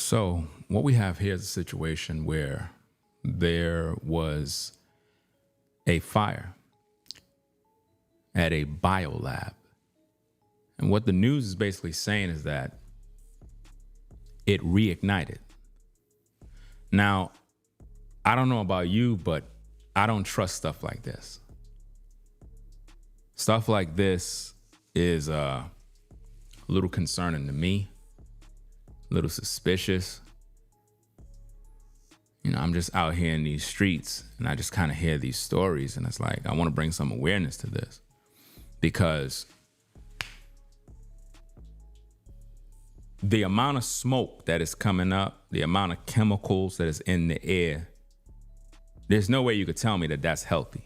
So, what we have here is a situation where there was a fire at a biolab. And what the news is basically saying is that it reignited. Now, I don't know about you, but I don't trust stuff like this. Stuff like this is a little concerning to me, a little suspicious. You know, I'm just out here in these streets and I just kind of hear these stories, and it's like, I want to bring some awareness to this because the amount of smoke that is coming up, the amount of chemicals that is in the air, there's no way you could tell me that that's healthy.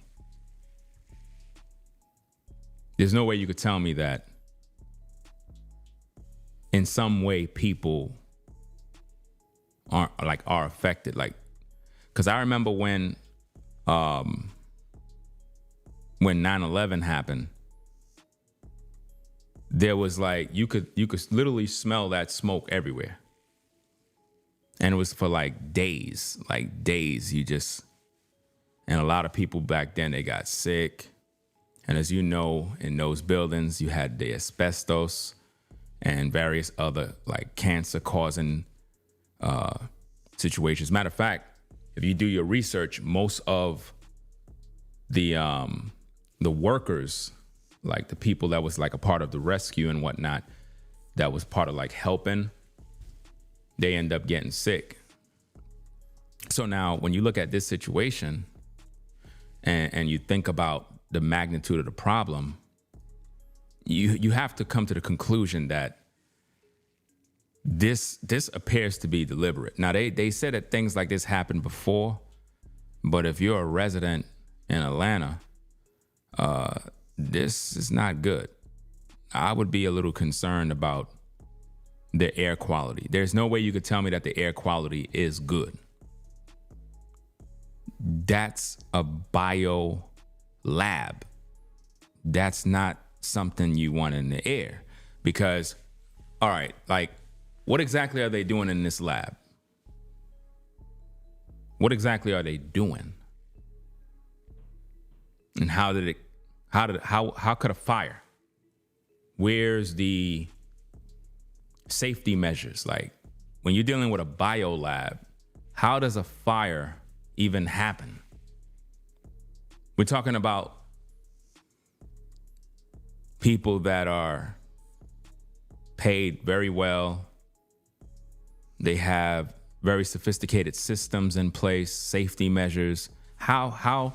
There's no way you could tell me that in some way people are affected. Like, because I remember when 9/11 happened, there was like, you could literally smell that smoke everywhere. And it was for like days, and a lot of people back then, they got sick. And as you know, in those buildings, you had the asbestos and various other like cancer causing situations. Matter of fact, if you do your research, most of the workers, like the people that was like a part of the rescue and whatnot, that was part of like helping, they end up getting sick. So now when you look at this situation and you think about the magnitude of the problem, you have to come to the conclusion that this appears to be deliberate. Now, they said that things like this happened before, but if you're a resident in Atlanta, this is not good. I would be a little concerned about the air quality. There's no way you could tell me that the air quality is good. That's a bio lab. That's not something you want in the air. Because, all right, like, what exactly are they doing in this lab? What exactly are they doing? And how could a fire? Where's the safety measures? Like, when you're dealing with a biolab, how does a fire even happen? We're talking about people that are paid very well. They have very sophisticated systems in place, safety measures. How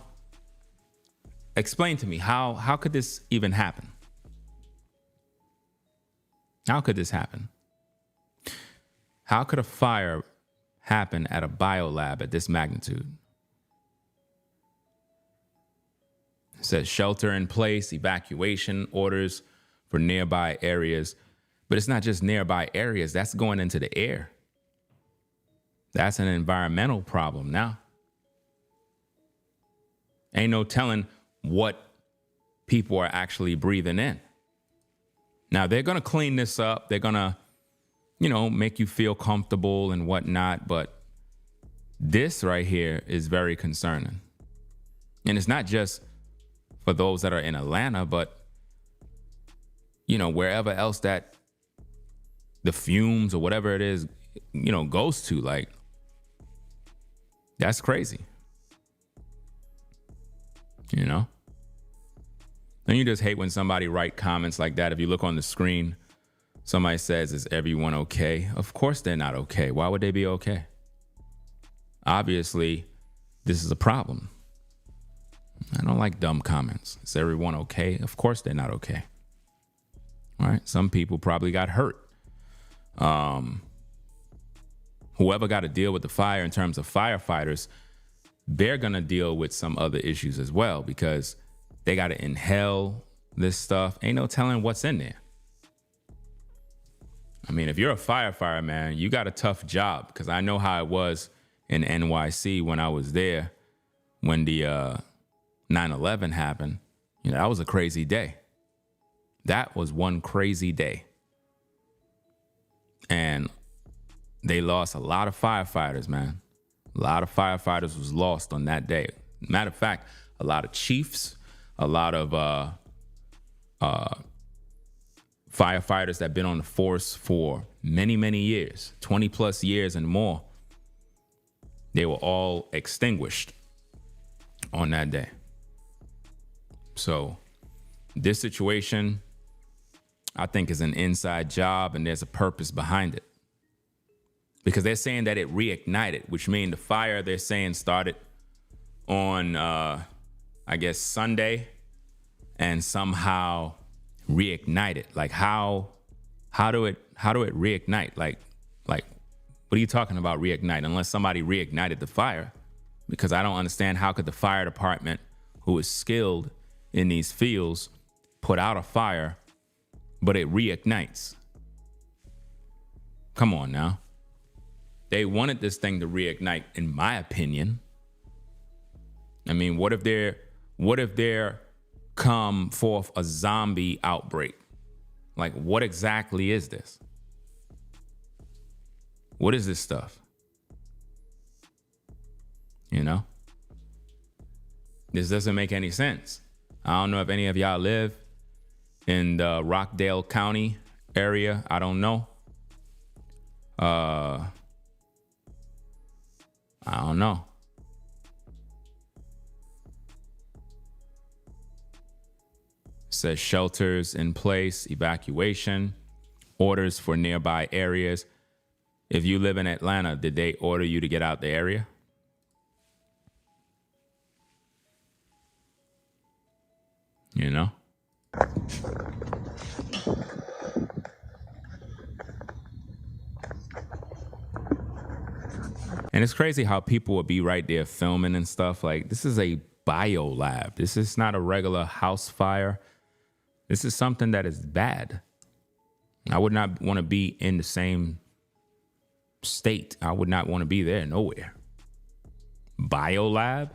explain to me, how could this even happen? How could this happen? How could a fire happen at a biolab at this magnitude? It says shelter in place, evacuation orders for nearby areas. But it's not just nearby areas, that's going into the air. That's an environmental problem now. Ain't no telling what people are actually breathing in. Now, they're going to clean this up. They're going to, make you feel comfortable and whatnot. But this right here is very concerning. And it's not just for those that are in Atlanta, but, wherever else that the fumes or whatever it is, goes to, like, that's crazy. Then you just hate when somebody write comments like that. If you look on the screen, somebody says, "Is everyone okay?" Of course they're not okay. Why would they be okay? Obviously, this is a problem. I don't like dumb comments. Is everyone okay? Of course they're not okay. All right. Some people probably got hurt. Whoever got to deal with the fire in terms of firefighters, they're going to deal with some other issues as well, because they got to inhale this stuff. Ain't no telling what's in there. I mean, if you're a firefighter, man, you got a tough job, because I know how it was in NYC when I was there, when the 9/11 happened. That was a crazy day. That was one crazy day. And they lost a lot of firefighters, man. A lot of firefighters was lost on that day. Matter of fact, a lot of chiefs, a lot of firefighters that been on the force for many, many years, 20 plus years and more, they were all extinguished on that day. So this situation, I think, is an inside job, and there's a purpose behind it. Because they're saying that it reignited, which means the fire, they're saying, started on, I guess, Sunday, and somehow reignited. Like how do it reignite? Like what are you talking about reignite? Unless somebody reignited the fire, because I don't understand how could the fire department, who is skilled in these fields, put out a fire, but it reignites. Come on now. They wanted this thing to reignite, in my opinion. I mean, what if there come forth a zombie outbreak? Like, what exactly is this? What is this stuff? You know? This doesn't make any sense. I don't know if any of y'all live in the Rockdale County area. I don't know. I don't know. Says shelters in place, evacuation, orders for nearby areas. If you live in Atlanta, did they order you to get out the area? You know? And it's crazy how people would be right there filming and stuff. Like, this is a biolab. This is not a regular house fire. This is something that is bad. I would not want to be in the same state. I would not want to be there nowhere. Biolab?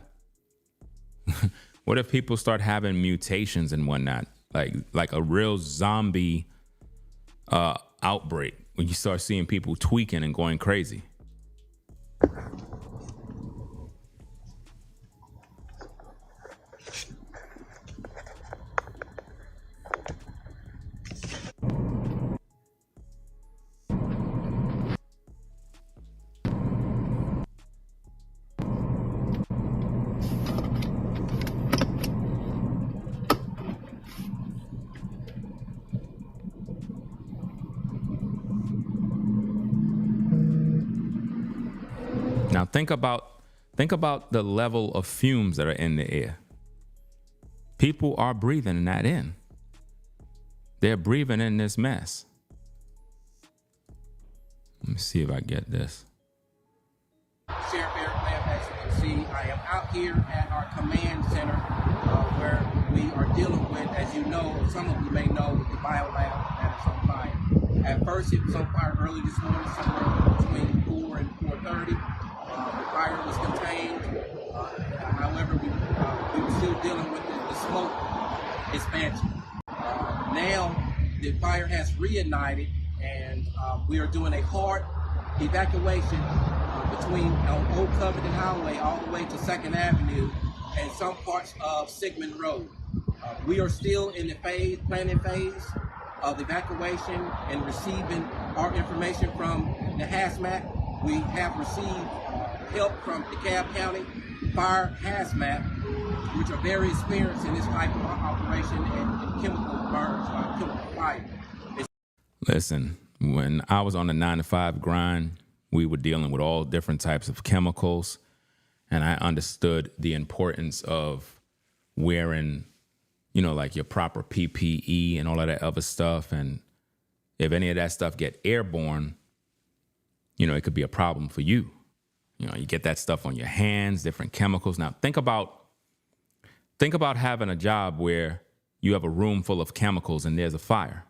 What if people start having mutations and whatnot? Like a real zombie outbreak, when you start seeing people tweaking and going crazy. Now think about the level of fumes that are in the air. People are breathing that in. They're breathing in this mess. Let me see if I get this. Sheriff Eric Lamb, as you can see, I am out here at our command center where we are dealing with, as you know, some of you may know, with the Biolab that is on fire. At first, it was on fire early this morning, somewhere between 4 and 4:30. The fire was contained. However, we were still dealing with the smoke expansion. Now, the fire has reignited, and we are doing a hard evacuation between Old Covington Highway all the way to 2nd Avenue and some parts of Sigmund Road. We are still in the planning phase of evacuation and receiving our information from the hazmat. We have received help from DeKalb County Fire Hazmat, which are very experienced in this type of operation and chemical burns, chemical fire. Listen, when I was on the 9-to-5 grind, we were dealing with all different types of chemicals, and I understood the importance of wearing, like your proper PPE and all of that other stuff. And if any of that stuff get airborne, it could be a problem for you. You get that stuff on your hands, different chemicals. Now, think about having a job where you have a room full of chemicals and there's a fire.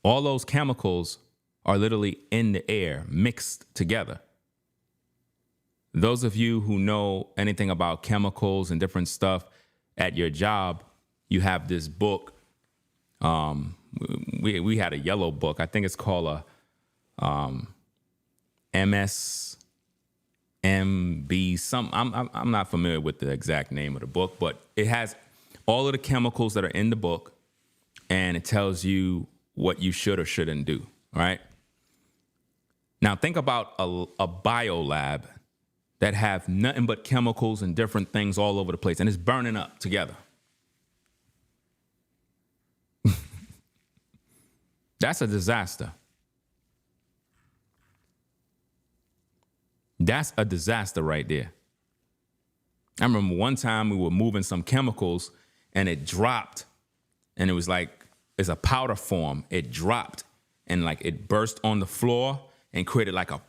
All those chemicals are literally in the air, mixed together. Those of you who know anything about chemicals and different stuff at your job, you have this book. We had a yellow book. I think it's called MSMB. I'm not familiar with the exact name of the book, but it has all of the chemicals that are in the book, and it tells you what you should or shouldn't do. Right now, think about a biolab that have nothing but chemicals and different things all over the place, and it's burning up together. That's a disaster. That's a disaster right there. I remember one time we were moving some chemicals and it dropped, and it was like, it's a powder form. It dropped and like it burst on the floor and created like a,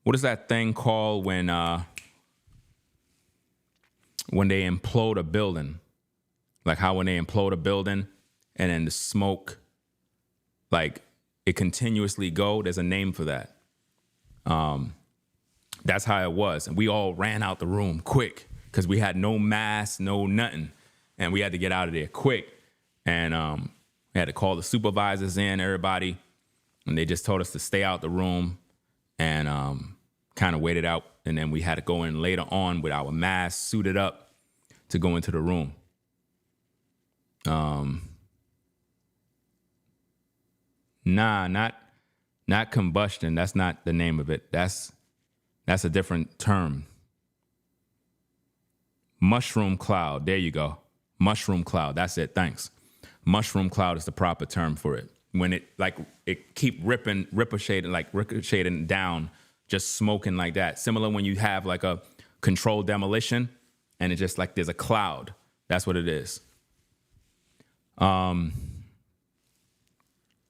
what is that thing called when they implode a building? Like how when they implode a building and then the smoke, like it continuously go, there's a name for that. That's how it was. And we all ran out the room quick because we had no mask, no nothing. And we had to get out of there quick. And we had to call the supervisors in, everybody. And they just told us to stay out the room and kind of waited out. And then we had to go in later on with our masks suited up to go into the room. Not combustion. That's not the name of it. That's a different term. Mushroom cloud. There you go. Mushroom cloud. That's it. Thanks. Mushroom cloud is the proper term for it. When it keep ricocheting down, just smoking like that. Similar when you have like a controlled demolition and it just like there's a cloud. That's what it is.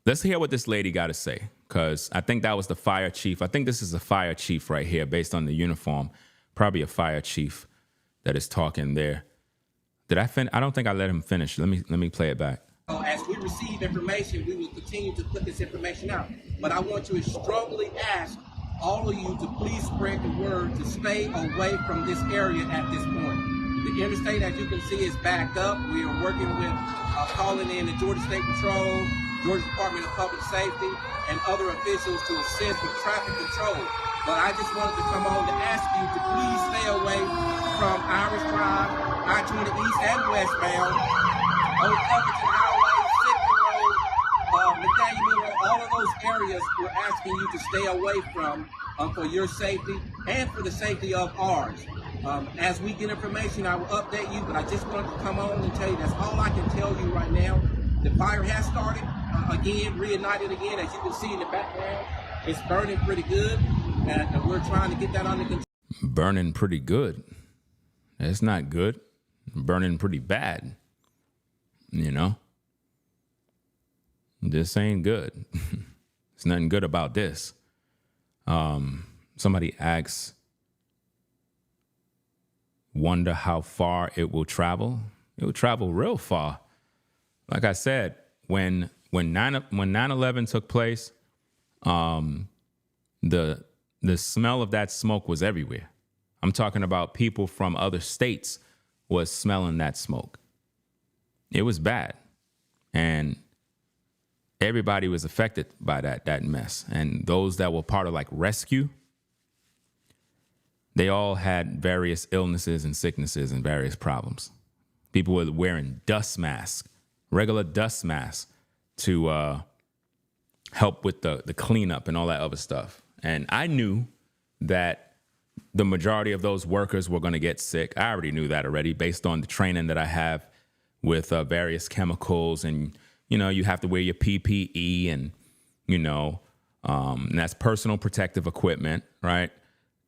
Let's hear what this lady got to say, because I think that was the fire chief. I think this is a fire chief right here based on the uniform. Probably a fire chief that is talking there. Did I finish? I don't think I let him finish. Let me play it back. As we receive information, we will continue to put this information out. But I want to strongly ask all of you to please spread the word to stay away from this area at this point. The interstate, as you can see, is backed up. We are working with calling in the Georgia State Patrol, Georgia Department of Public Safety, and other officials to assist with traffic control. But I just wanted to come on to ask you to please stay away from Irish Drive, I-20 East and westbound, Old Covington Highway, Sidney Road, Nathaniel Road, all of those areas we're asking you to stay away from for your safety and for the safety of ours. As we get information, I will update you, but I just wanted to come on and tell you that's all I can tell you right now. The fire has started again, reignited again. As you can see in the background, it's burning pretty good, and we're trying to get that under control. Burning pretty good. It's not good. Burning pretty bad. You know? This ain't good. There's nothing good about this. Somebody asks, wonder how far it will travel. It will travel real far. Like I said, when 9/11 took place, the smell of that smoke was everywhere. I'm talking about people from other states was smelling that smoke. It was bad. And everybody was affected by that mess. And those that were part of like rescue, they all had various illnesses and sicknesses and various problems. People were wearing dust masks, regular dust masks, to help with the cleanup and all that other stuff. And I knew that the majority of those workers were going to get sick. I already knew that already based on the training that I have with various chemicals. And, you know, you have to wear your PPE and, you know, and that's personal protective equipment, right?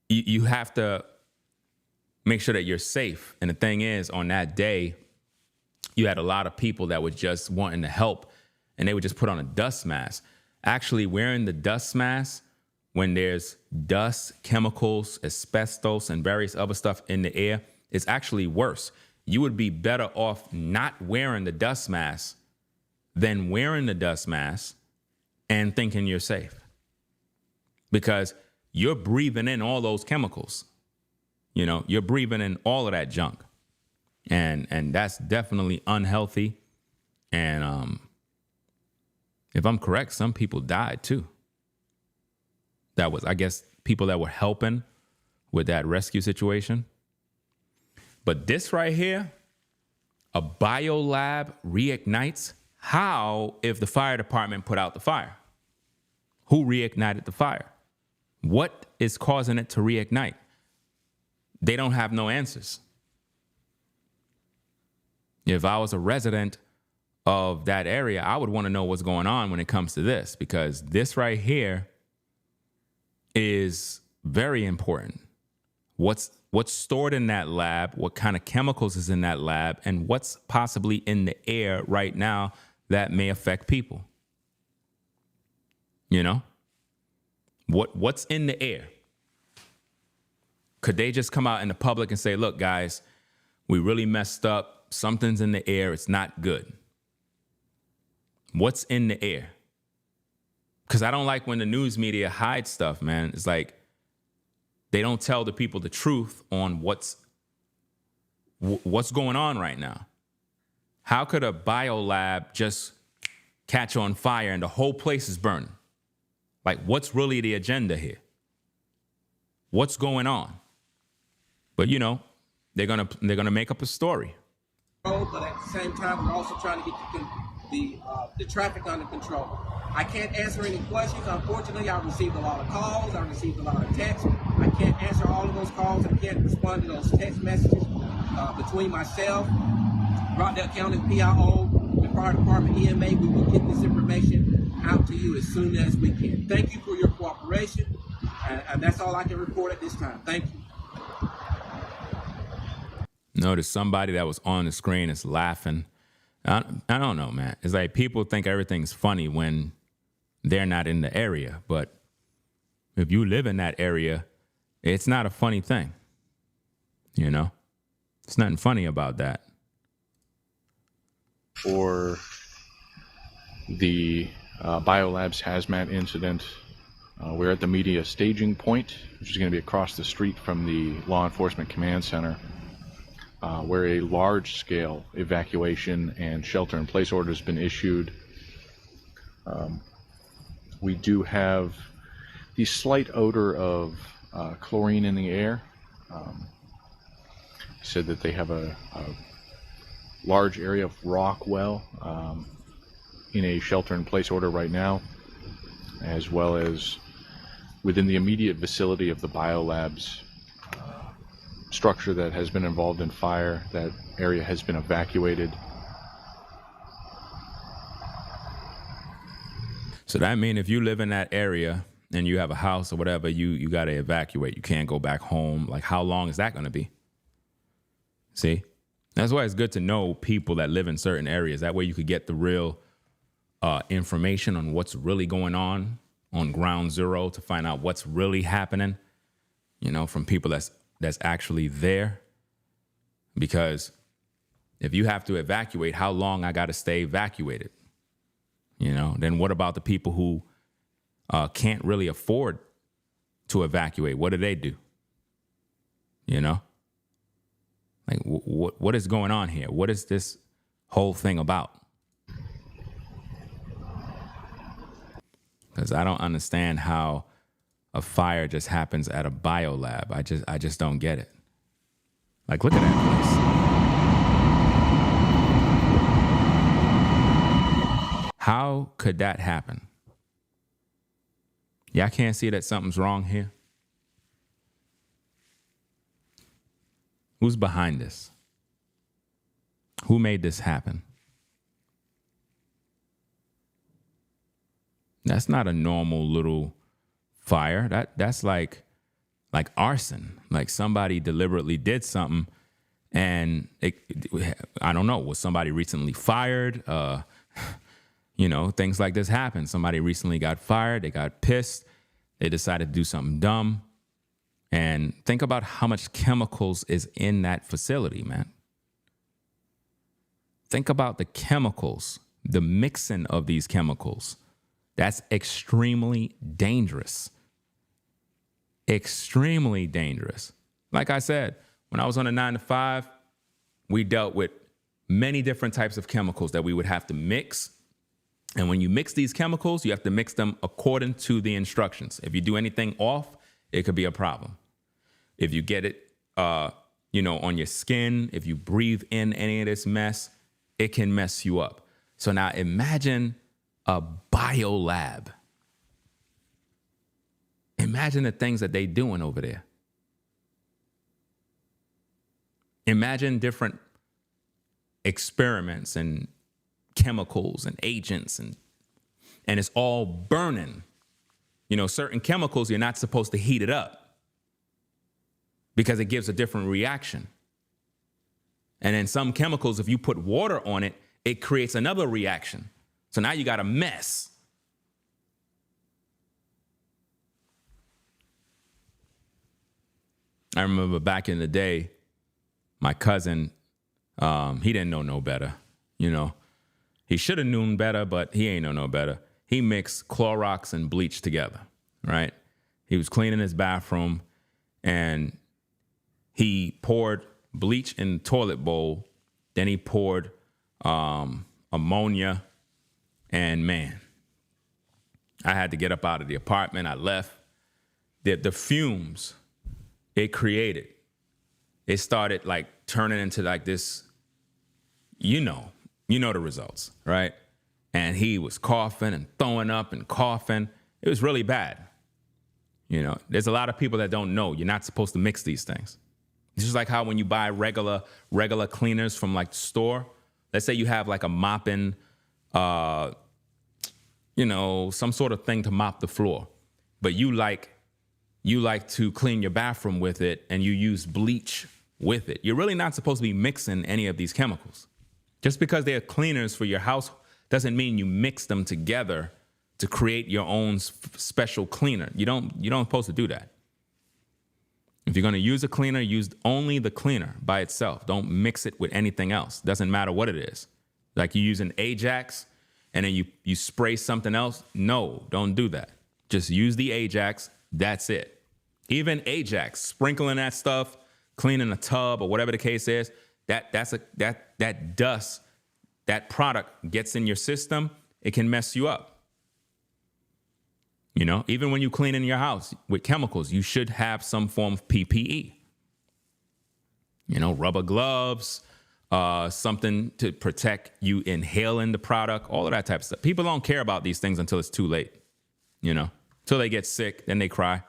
You have to make sure that you're safe. And the thing is, on that day, you had a lot of people that were just wanting to help, and they would just put on a dust mask. Actually, wearing the dust mask when there's dust, chemicals, asbestos, and various other stuff in the air is actually worse. You would be better off not wearing the dust mask than wearing the dust mask and thinking you're safe, because you're breathing in all those chemicals. You know, you're breathing in all of that junk. And that's definitely unhealthy. And if I'm correct, some people died too. that was, I guess, people that were helping with that rescue situation. But this right here, a biolab reignites. How if the fire department put out the fire? Who reignited the fire? What is causing it to reignite? They don't have no answers. If I was a resident of that area, I would want to know what's going on when it comes to this, because this right here is very important. What's stored in that lab, what kind of chemicals is in that lab, and what's possibly in the air right now that may affect people. You know? What's in the air? Could they just come out in the public and say, look, guys, we really messed up. Something's in the air. It's not good. What's in the air? Because I don't like when the news media hides stuff, man. It's like they don't tell the people the truth on what's going on right now. How could a biolab just catch on fire and the whole place is burning? Like, what's really the agenda here? What's going on? But, you know, they're gonna make up a story. But at the same time, we're also trying to get the traffic under control. I can't answer any questions. Unfortunately, I received a lot of calls. I received a lot of texts. I can't answer all of those calls. I can't respond to those text messages. Between myself, Rockdale County PIO, the fire department, EMA, we will get this information out to you as soon as we can. Thank you for your cooperation, and that's all I can report at this time. Thank you. Notice somebody that was on the screen is laughing. I don't know, man. It's like people think everything's funny when they're not in the area. But if you live in that area, it's not a funny thing. You know, it's nothing funny about that. For the Biolab's hazmat incident, we're at the media staging point, which is going to be across the street from the Law Enforcement Command Center, where a large-scale evacuation and shelter-in-place order has been issued. We do have the slight odor of chlorine in the air. Said that they have a large area of rock well in a shelter-in-place order right now, as well as within the immediate vicinity of the biolab's structure that has been involved in fire. That area has been evacuated. So that means if you live in that area and you have a house or whatever, you got to evacuate. You can't go back home. Like, how long is that going to be? See? That's why it's good to know people that live in certain areas. That way you could get the real information on what's really going on ground zero, to find out what's really happening, you know, from people that's actually there. Because if you have to evacuate, how long I got to stay evacuated? You know, then what about the people who can't really afford to evacuate? What do? You know? Like, what is going on here? What is this whole thing about? Because I don't understand how a fire just happens at a biolab. I just don't get it. Like, look at that place. How could that happen? Y'all can't see that something's wrong here? Who's behind this? Who made this happen? That's not a normal little fire. That's like arson. Like somebody deliberately did something, and I don't know, was somebody recently fired? You know, things like this happen. Somebody recently got fired, they got pissed, they decided to do something dumb. And think about how much chemicals is in that facility, man. Think about the chemicals, the mixing of these chemicals. That's extremely dangerous. Extremely dangerous. Like I said, when I was on a 9-to-5, we dealt with many different types of chemicals that we would have to mix And when you mix these chemicals, you have to mix them according to the instructions. If you do anything off, it could be a problem. If you get it, on your skin, if you breathe in any of this mess, it can mess you up. So now imagine a biolab. Imagine the things that they doing over there. Imagine different experiments and chemicals and agents and it's all burning. Certain chemicals, you're not supposed to heat it up because it gives a different reaction. And then some chemicals, if you put water on it, it creates another reaction. So now you got a mess. I remember back in the day, my cousin, he didn't know no better, He should have known better, but he ain't know no better. He mixed Clorox and bleach together, right? He was cleaning his bathroom, and he poured bleach in the toilet bowl. Then he poured ammonia, and man, I had to get up out of the apartment. I left. The fumes it created, it started like turning into like this, you know the results, right? And he was coughing and throwing up and coughing. It was really bad. There's a lot of people that don't know you're not supposed to mix these things. It's just like how when you buy regular cleaners from like the store, let's say you have like a mopping, some sort of thing to mop the floor, but you like to clean your bathroom with it and you use bleach with it. You're really not supposed to be mixing any of these chemicals. Just because they're cleaners for your house doesn't mean you mix them together to create your own special cleaner. You don't supposed to do that. If you're going to use a cleaner, use only the cleaner by itself. Don't mix it with anything else. Doesn't matter what it is. Like you use an Ajax and then you spray something else. No, don't do that. Just use the Ajax. That's it. Even Ajax, sprinkling that stuff, cleaning a tub or whatever the case is, that dust, that product gets in your system, it can mess you up. Even when you clean in your house with chemicals, you should have some form of PPE. Rubber gloves, something to protect you inhaling the product, all of that type of stuff. People don't care about these things until it's too late, Till they get sick, then they cry.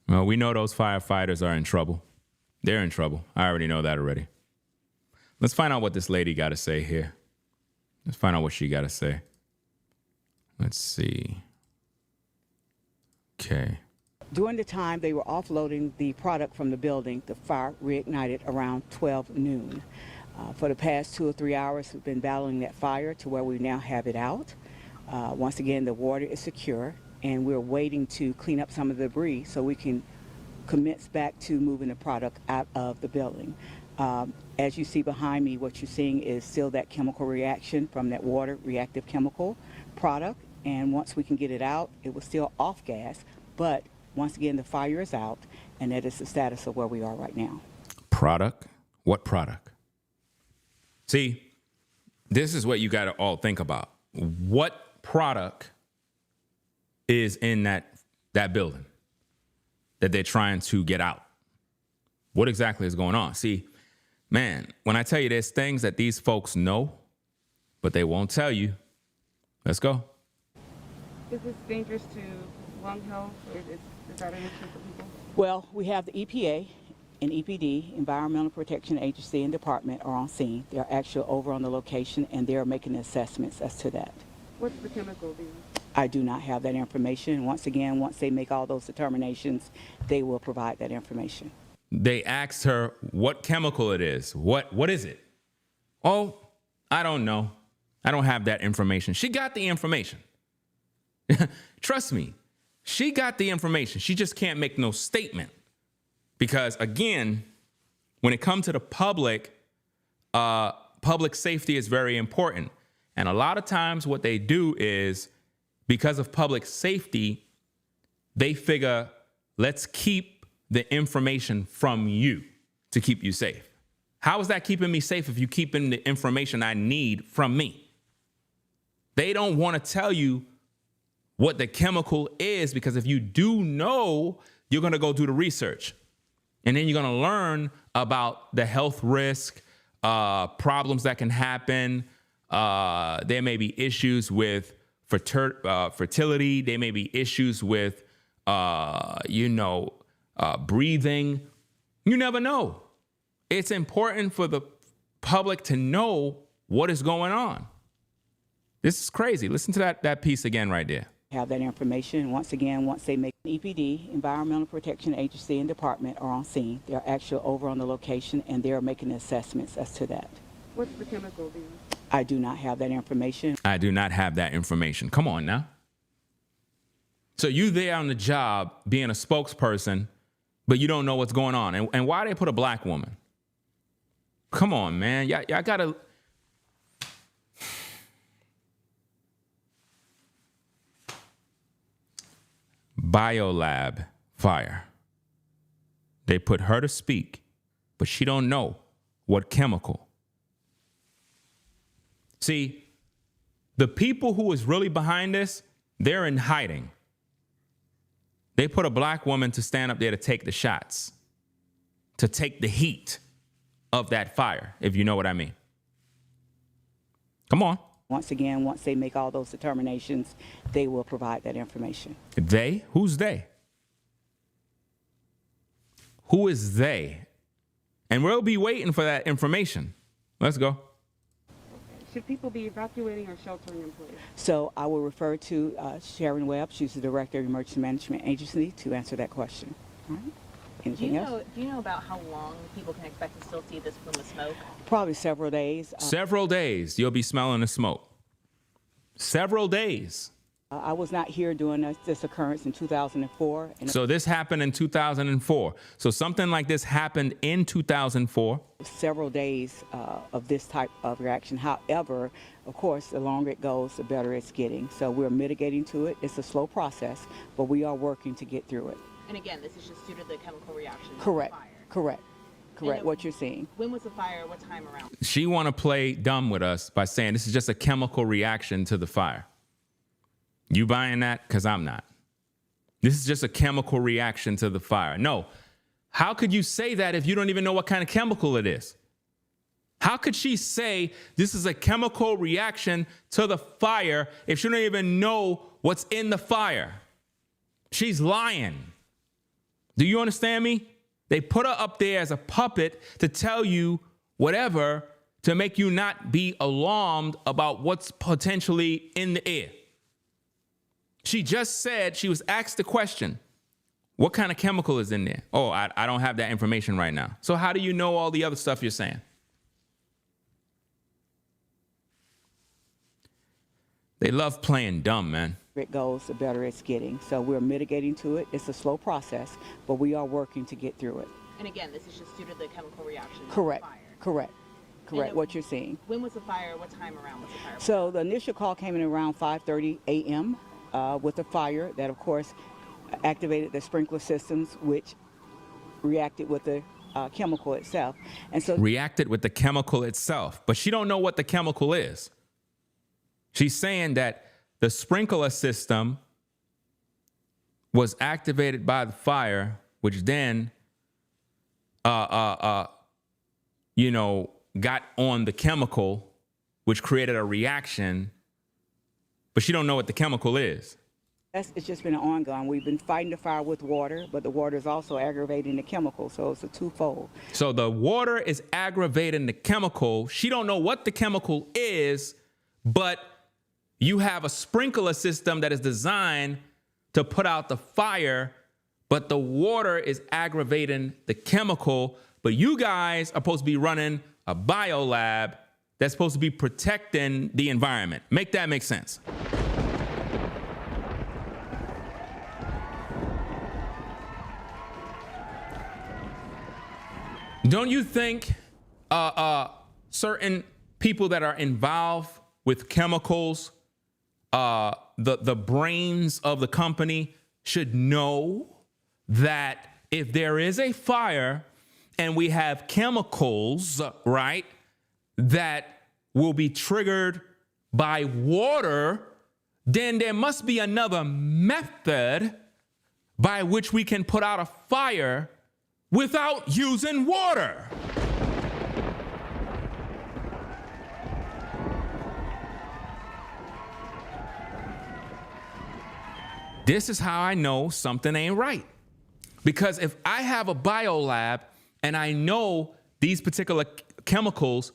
Well, we know those firefighters are in trouble. They're in trouble. I already know that already. Let's find out what this lady got to say here. Let's find out what she got to say. Let's see. Okay. During the time they were offloading the product from the building, the fire reignited around 12 noon. For the past 2 or 3 hours, we've been battling that fire to where we now have it out. Once again, the water is secure, and we're waiting to clean up some of the debris so we can commence back to moving the product out of the building. As you see behind me, what you're seeing is still that chemical reaction from that water reactive chemical product. And once we can get it out, it was still off gas, but once again, the fire is out, and that is the status of where we are right now. Product? What product? See, this is what you got to all think about. What product is in that building that they're trying to get out? What exactly is going on? See, man, when I tell you there's things that these folks know, but they won't tell you. Let's go. Is this dangerous to lung health? Is that an issue for people? Well, we have the EPA and EPD, Environmental Protection Agency and Department, are on scene. They're actually over on the location, and they're making assessments as to that. What's the chemical do? I do not have that information. Once again, once they make all those determinations, they will provide that information. They asked her what chemical it is. What is it? Oh, I don't know. I don't have that information. She got the information. Trust me, she got the information. She just can't make no statement. Because again, when it comes to the public safety is very important. And a lot of times what they do is because of public safety, they figure, let's keep the information from you to keep you safe. How is that keeping me safe if you keeping the information I need from me? They don't want to tell you what the chemical is, because if you do know, you're going to go do the research. And then you're going to learn about the health risk, problems that can happen. There may be issues with fertility. There may be issues with, breathing. You never know. It's important for the public to know what is going on. This is crazy. Listen to that piece again right there. Have that information. Once again, once they make EPD, Environmental Protection Agency and Department are on scene. They're actually over on the location and they're making assessments as to that. What's the chemical being? I do not have that information. I do not have that information. Come on now. So you there on the job being a spokesperson, but you don't know what's going on. And why they put a black woman? Come on, man. Y'all gotta. Biolab fire. They put her to speak, but she don't know what chemical. See, the people who is really behind this, they're in hiding. They put a black woman to stand up there to take the shots, to take the heat of that fire, if you know what I mean. Come on. Once again, once they make all those determinations, they will provide that information. They? Who's they? Who is they? And we'll be waiting for that information. Let's go. Should people be evacuating or sheltering in place? So I will refer to Sharon Webb. She's the Director of Emergency Management Agency to answer that question. All right. Anything else? Do you know about how long people can expect to still see this plume of smoke? Probably several days. Several days you'll be smelling the smoke. Several days. I was not here during this occurrence in 2004. So this happened in 2004. So something like this happened in 2004. Several days of this type of reaction. However, of course, the longer it goes, the better it's getting. So we're mitigating to it. It's a slow process, but we are working to get through it. And again, this is just due to the chemical reaction. Correct. Fire. Correct. What you're seeing. When was the fire? What time around? She want to play dumb with us by saying this is just a chemical reaction to the fire. You buying that? Because I'm not. This is just a chemical reaction to the fire. No. How could you say that if you don't even know what kind of chemical it is? How could she say this is a chemical reaction to the fire if she don't even know what's in the fire? She's lying. Do you understand me? They put her up there as a puppet to tell you whatever to make you not be alarmed about what's potentially in the air. She just said, she was asked the question, what kind of chemical is in there? Oh, I don't have that information right now. So how do you know all the other stuff you're saying? They love playing dumb, man. It goes, the better it's getting. So we're mitigating to it. It's a slow process, but we are working to get through it. And again, this is just due to the chemical reaction. Correct. Fire. Correct. What you're seeing. When was the fire? What time around was the fire? So the initial call came in around 5:30 a.m. With a fire that, of course, activated the sprinkler systems, which reacted with the chemical itself. And so reacted with the chemical itself, but she don't know what the chemical is. She's saying that the sprinkler system was activated by the fire, which then, got on the chemical, which created a reaction, but she don't know what the chemical is. it's just been an ongoing. We've been fighting the fire with water, but the water is also aggravating the chemical, so it's a twofold. So the water is aggravating the chemical. She don't know what the chemical is, but you have a sprinkler system that is designed to put out the fire, but the water is aggravating the chemical. But you guys are supposed to be running a biolab that's supposed to be protecting the environment. Make that make sense. Don't you think certain people that are involved with chemicals the brains of the company should know that if there is a fire and we have chemicals, right, that will be triggered by water, then there must be another method by which we can put out a fire without using water. This is how I know something ain't right. Because if I have a biolab and I know these particular chemicals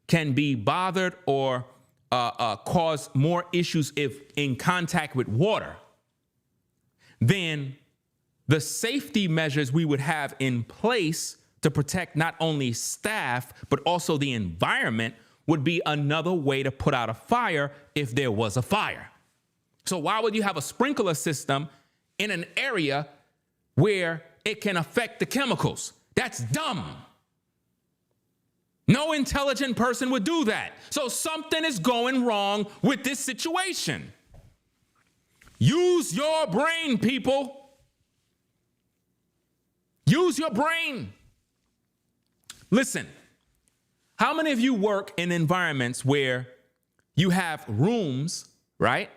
can be bothered or cause more issues if in contact with water, then the safety measures we would have in place to protect not only staff, but also the environment would be another way to put out a fire if there was a fire. So why would you have a sprinkler system in an area where it can affect the chemicals? That's dumb. No intelligent person would do that. So something is going wrong with this situation. Use your brain, people. Use your brain. Listen, how many of you work in environments where you have rooms, right,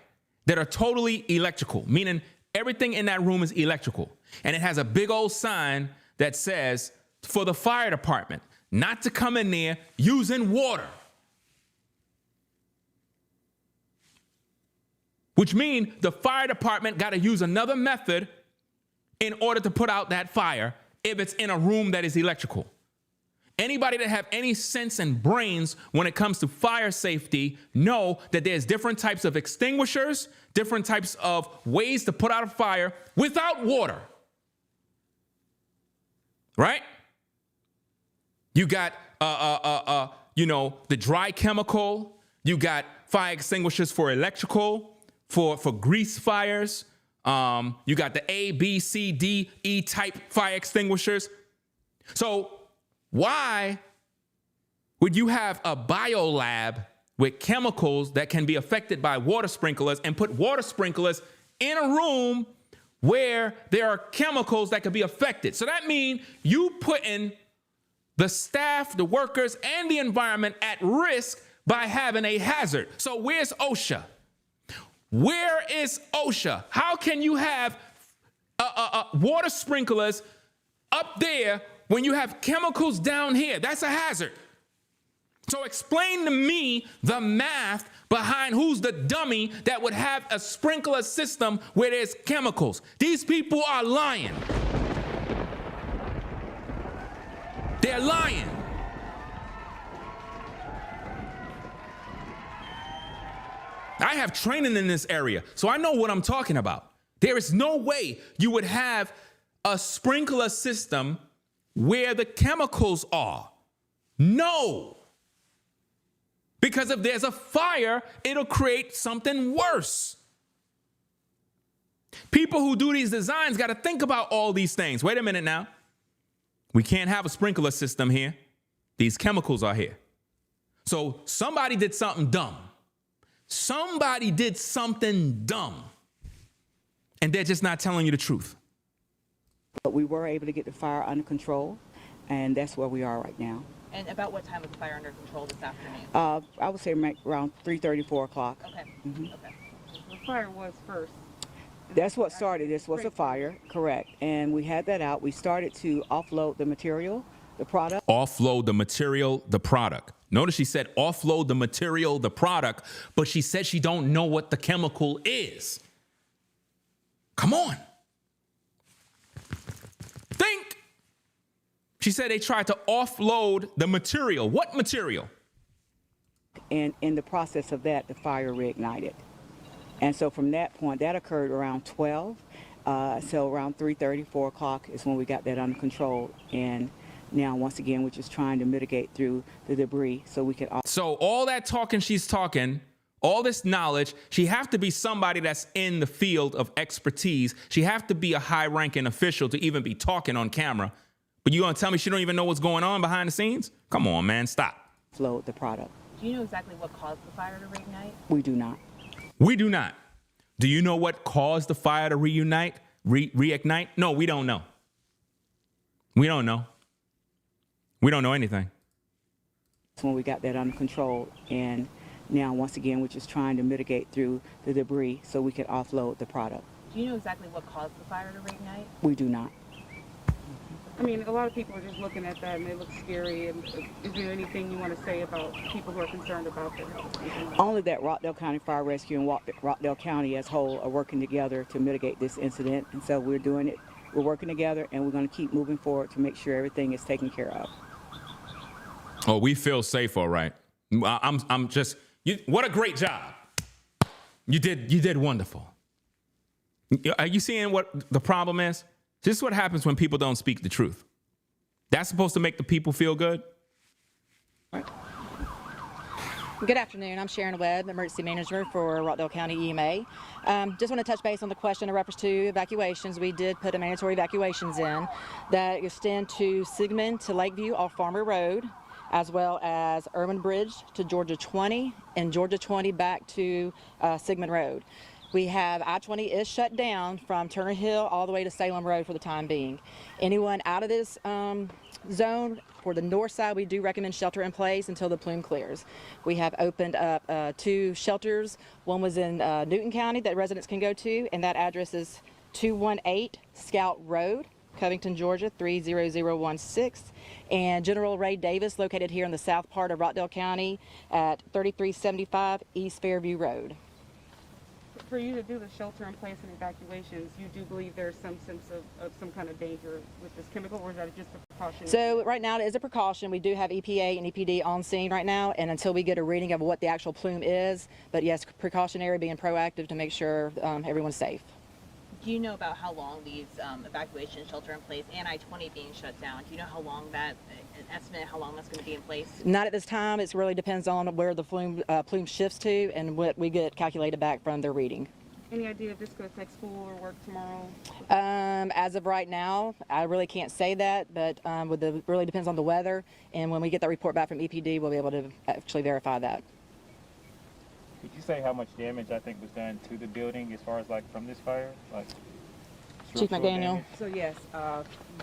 that are totally electrical, meaning everything in that room is electrical, and it has a big old sign that says for the fire department not to come in there using water? Which means the fire department got to use another method in order to put out that fire if it's in a room that is electrical. Anybody that have any sense and brains when it comes to fire safety know that there's different types of extinguishers, different types of ways to put out a fire without water. Right? You got, the dry chemical. You got fire extinguishers for electrical, for grease fires. You got the A, B, C, D, E type fire extinguishers. So why would you have a biolab with chemicals that can be affected by water sprinklers and put water sprinklers in a room where there are chemicals that could be affected? So that means you putting the staff, the workers, and the environment at risk by having a hazard. So where's OSHA? Where is OSHA? How can you have water sprinklers up there when you have chemicals down here? That's a hazard. So explain to me the math behind who's the dummy that would have a sprinkler system where there's chemicals. These people are lying. They're lying. I have training in this area, so I know what I'm talking about. There is no way you would have a sprinkler system where the chemicals are. No. Because if there's a fire, it'll create something worse. People who do these designs got to think about all these things. Wait a minute now. We can't have a sprinkler system here. These chemicals are here. So somebody did something dumb. Somebody did something dumb. And they're just not telling you the truth. But we were able to get the fire under control, and that's where we are right now. And about what time was the fire under control this afternoon? I would say around 3:30, 4 o'clock. Okay. Mm-hmm. Okay. The fire was first. That's what started. This was a fire, correct. And we had that out. We started to offload the material, the product. Offload the material, the product. Notice she said offload the material, the product, but she said she don't know what the chemical is. Come on. Think. She said they tried to offload the material. What material? And in the process of that, the fire reignited. And so from that point, that occurred around 12. So around 3:30, 4 o'clock is when we got that under control. And now, once again, we're just trying to mitigate through the debris so we can... So all that talking she's talking, all this knowledge, she have to be somebody that's in the field of expertise. She have to be a high-ranking official to even be talking on camera. But you gonna tell me she don't even know what's going on behind the scenes? Come on, man, stop. Offload the product. Do you know exactly what caused the fire to reignite? We do not. We do not. Do you know what caused the fire to reignite? No, we don't know. We don't know. We don't know anything. That's when we got that under control. And now, once again, we're just trying to mitigate through the debris so we can offload the product. Do you know exactly what caused the fire to reignite? We do not. I mean, a lot of people are just looking at that and it looks scary. And is there anything you want to say about people who are concerned about their health? Only that Rockdale County Fire Rescue and Rockdale County as a whole are working together to mitigate this incident. And so we're doing it. We're working together, and we're going to keep moving forward to make sure everything is taken care of. Oh, we feel safe, all right. I'm just, what a great job. You did wonderful. Are you seeing what the problem is? This is what happens when people don't speak the truth. That's supposed to make the people feel good. Good afternoon. I'm Sharon Webb, Emergency Manager for Rockdale County EMA. Just want to touch base on the question in reference to evacuations. We did put a mandatory evacuations in that extend to Sigmund to Lakeview off Farmer Road, as well as Urban Bridge to Georgia 20 and Georgia 20 back to Sigmund Road. We have I-20 is shut down from Turner Hill all the way to Salem Road for the time being. Anyone out of this zone, for the north side, we do recommend shelter in place until the plume clears. We have opened up 2 shelters. One was in Newton County that residents can go to, and that address is 218 Scout Road, Covington, Georgia 30016. And General Ray Davis, located here in the south part of Rockdale County at 3375 East Fairview Road. For you to do the shelter in place and evacuations, you do believe there's some sense of some kind of danger with this chemical, or is that just a precaution? So right now it is a precaution. We do have EPA and EPD on scene right now, and until we get a reading of what the actual plume is, but yes, precautionary, being proactive to make sure everyone's safe. Do you know about how long these evacuation shelter in place and I-20 being shut down? Do you know how long an estimate how long that's going to be in place? Not at this time. It really depends on where the plume shifts to and what we get calculated back from their reading. Any idea if this is going to affect school or work tomorrow? As of right now, I really can't say that, but really depends on the weather. And when we get that report back from EPD, we'll be able to actually verify that. Could you say how much damage I think was done to the building as far as like from this fire? Like Chief structural McDaniel. damage? So yes,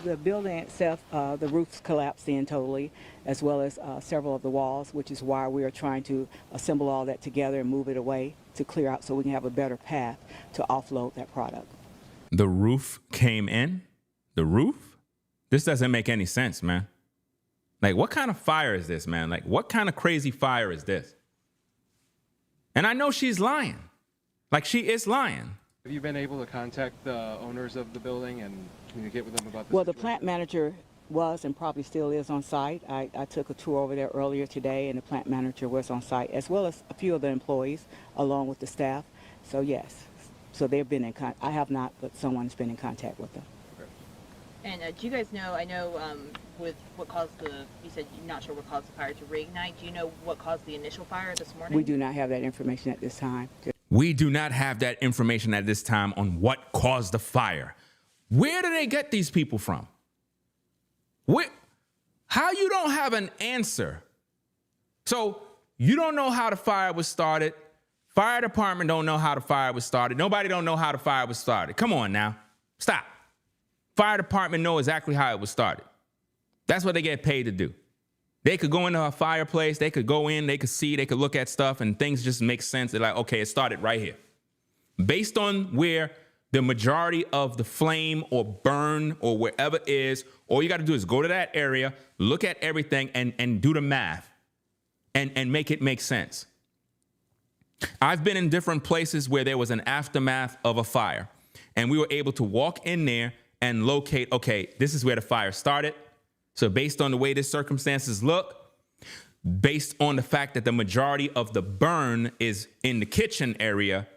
the building itself, the roofs collapsed in totally, as well as several of the walls, which is why we are trying to assemble all that together and move it away to clear out so we can have a better path to offload that product. The roof came in? The roof? This doesn't make any sense, man. Like, what kind of fire is this, man? Like, what kind of crazy fire is this? And I know she's lying. Like, she is lying. Have you been able to contact the owners of the building and communicate with them about this? Well, the situation? plant manager was and probably still is on site. I took a tour over there earlier today, and the plant manager was on site, as well as a few of the employees, along with the staff. So yes, so they've been in contact. I have not, but someone's been in contact with them. And do you guys know, I know with what caused you said you're not sure what caused the fire to reignite. Do you know what caused the initial fire this morning? We do not have that information at this time. We do not have that information at this time on what caused the fire. Where do they get these people from? How you don't have an answer? So you don't know how the fire was started. Fire department don't know how the fire was started. Nobody don't know how the fire was started. Come on now. Stop. Fire department know exactly how it was started. That's what they get paid to do. They could go into a fireplace, they could go in, they could see, they could look at stuff, and things just make sense. They're like, okay, it started right here. Based on where the majority of the flame or burn or wherever it is, all you got to do is go to that area, look at everything, and do the math and make it make sense. I've been in different places where there was an aftermath of a fire, and we were able to walk in there and locate, okay, this is where the fire started. So based on the way the circumstances look, based on the fact that the majority of the burn is in the kitchen area,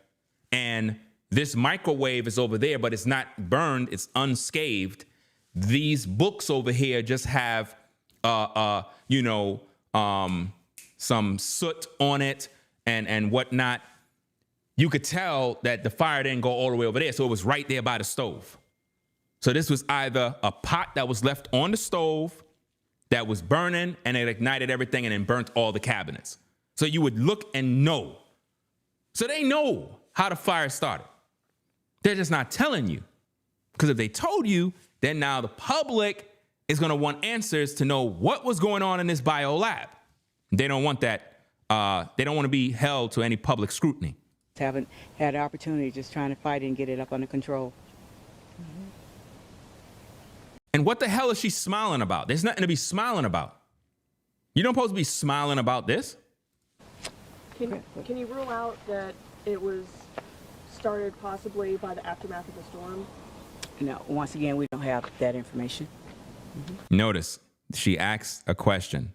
and this microwave is over there, but it's not burned, it's unscathed. These books over here just have, some soot on it and whatnot. You could tell that the fire didn't go all the way over there, so it was right there by the stove. So this was either a pot that was left on the stove that was burning and it ignited everything and then burnt all the cabinets. So you would look and know. So they know how the fire started. They're just not telling you. Because if they told you, then now the public is going to want answers to know what was going on in this biolab. They don't want that. They don't want to be held to any public scrutiny. Haven't had the opportunity, just trying to fight it and get it up under control. And what the hell is she smiling about? There's nothing to be smiling about. You don't supposed to be smiling about this. Can you rule out that it was started possibly by the aftermath of the storm? No, once again, we don't have that information. Notice she asks a question.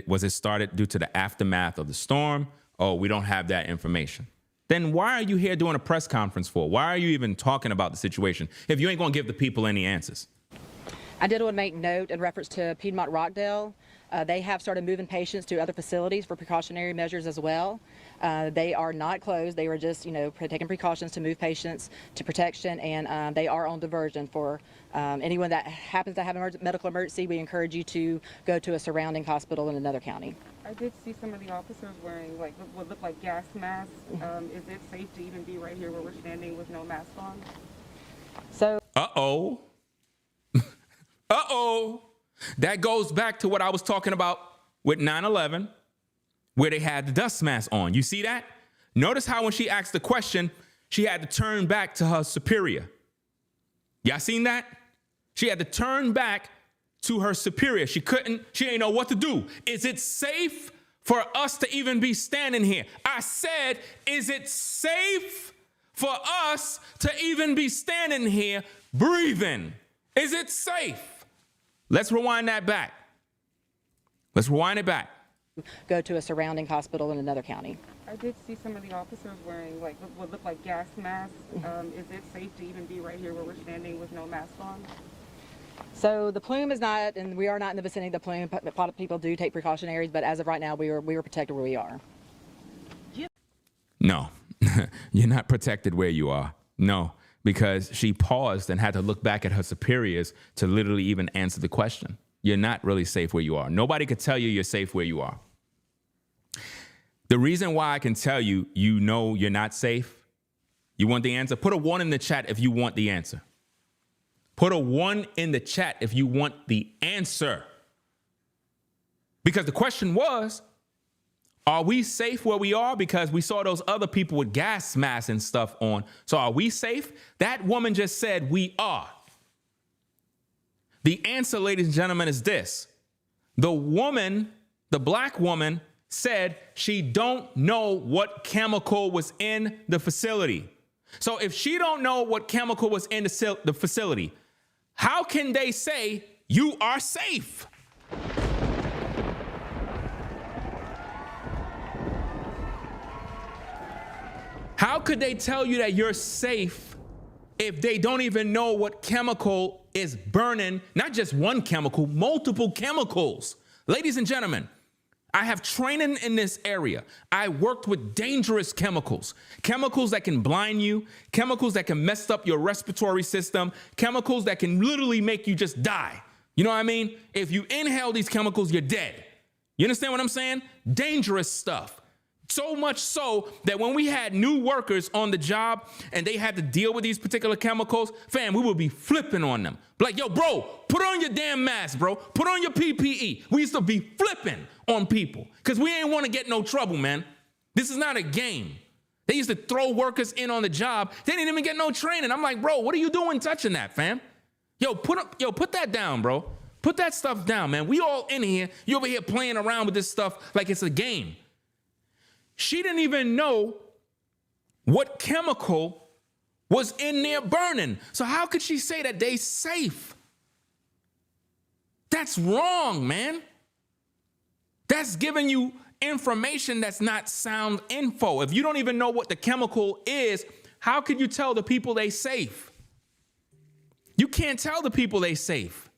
Was it started due to the aftermath of the storm? Oh, we don't have that information. Then why are you here doing a press conference for? Why are you even talking about the situation if you ain't going to give the people any answers? I did want to make note in reference to Piedmont ROCKDALE. They have started moving patients to other facilities for precautionary measures as well. They are not closed. They were just, taking precautions to move patients to protection, and they are on diversion for anyone that happens to have a medical emergency. We encourage you to go to a surrounding hospital in another county. I did see some of the officers wearing what looked like gas masks. Is it safe to even be right here where we're standing with no mask on? So. Uh-oh. Uh-oh. That goes back to what I was talking about with 9/11, where they had the dust mask on. You see that? Notice how when she asked the question, she had to turn back to her superior. Y'all seen that? She had to turn back to her superior. She ain't know what to do. Is it safe for us to even be standing here? I said, is it safe for us to even be standing here breathing? Is it safe? Let's rewind that back. Let's rewind it back. Go to a surrounding hospital in another county. I did see some of the officers wearing what looked like gas masks. Is it safe to even be right here where we're standing with no mask on? So the plume is not, and we are not in the vicinity of the plume. A lot of people do take precautionaries, but as of right now, we are protected where we are. No, you're not protected where you are. No, because she paused and had to look back at her superiors to literally even answer the question. You're not really safe where you are. Nobody could tell you you're safe where you are. The reason why I can tell you, you're not safe. You want the answer? Put a 1 in the chat if you want the answer. Put a 1 in the chat if you want the answer. Because the question was, are we safe where we are? Because we saw those other people with gas masks and stuff on. So are we safe? That woman just said we are. The answer, ladies and gentlemen, is this. The woman, the black woman, said she don't know what chemical was in the facility. So if she don't know what chemical was in the facility, how can they say you are safe? How could they tell you that you're safe if they don't even know what chemical is burning? Not just one chemical, multiple chemicals. Ladies and gentlemen, I have training in this area. I worked with dangerous chemicals, chemicals that can blind you, chemicals that can mess up your respiratory system, chemicals that can literally make you just die. You know what I mean? If you inhale these chemicals, you're dead. You understand what I'm saying? Dangerous stuff. So much so that when we had new workers on the job and they had to deal with these particular chemicals, fam, we would be flipping on them. Like, yo, bro, put on your damn mask, bro. Put on your PPE. We used to be flipping on people because we ain't want to get no trouble, man. This is not a game. They used to throw workers in on the job. They didn't even get no training. I'm like, bro, what are you doing touching that, fam? Put that down, bro. Put that stuff down, man. We all in here. You over here playing around with this stuff like it's a game. She didn't even know what chemical was in there burning. So how could she say that they safe? That's wrong, man. That's giving you information that's not sound info. If you don't even know what the chemical is, how could you tell the people they safe? You can't tell the people they safe.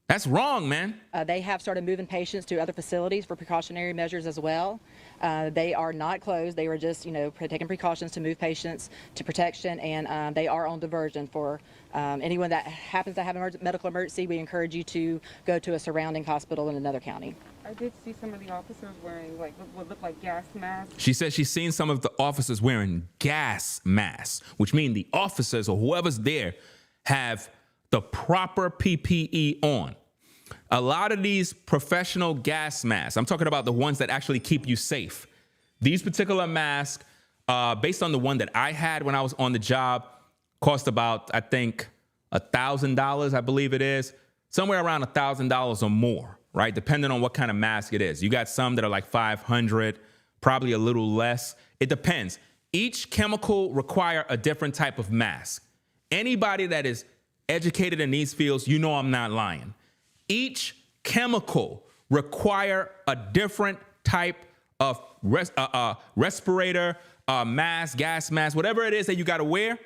That's wrong, man. They have started moving patients to other facilities for precautionary measures as well. They are not closed. They were just, taking precautions to move patients to protection, and they are on diversion for anyone that happens to have a medical emergency. We encourage you to go to a surrounding hospital in another county. I did see some of the officers wearing what looked like gas masks. She said she's seen some of the officers wearing gas masks, which means the officers or whoever's there have the proper PPE on. A lot of these professional gas masks, I'm talking about the ones that actually keep you safe. These particular masks, based on the one that I had when I was on the job, cost about, I think, $1,000, I believe it is. Somewhere around $1,000 or more, right? Depending on what kind of mask it is. You got some that are like 500, probably a little less. It depends. Each chemical require a different type of mask. Anybody that is educated in these fields, you know I'm not lying. Each chemical require a different type of respirator, mask, gas mask, whatever it is that you got to wear.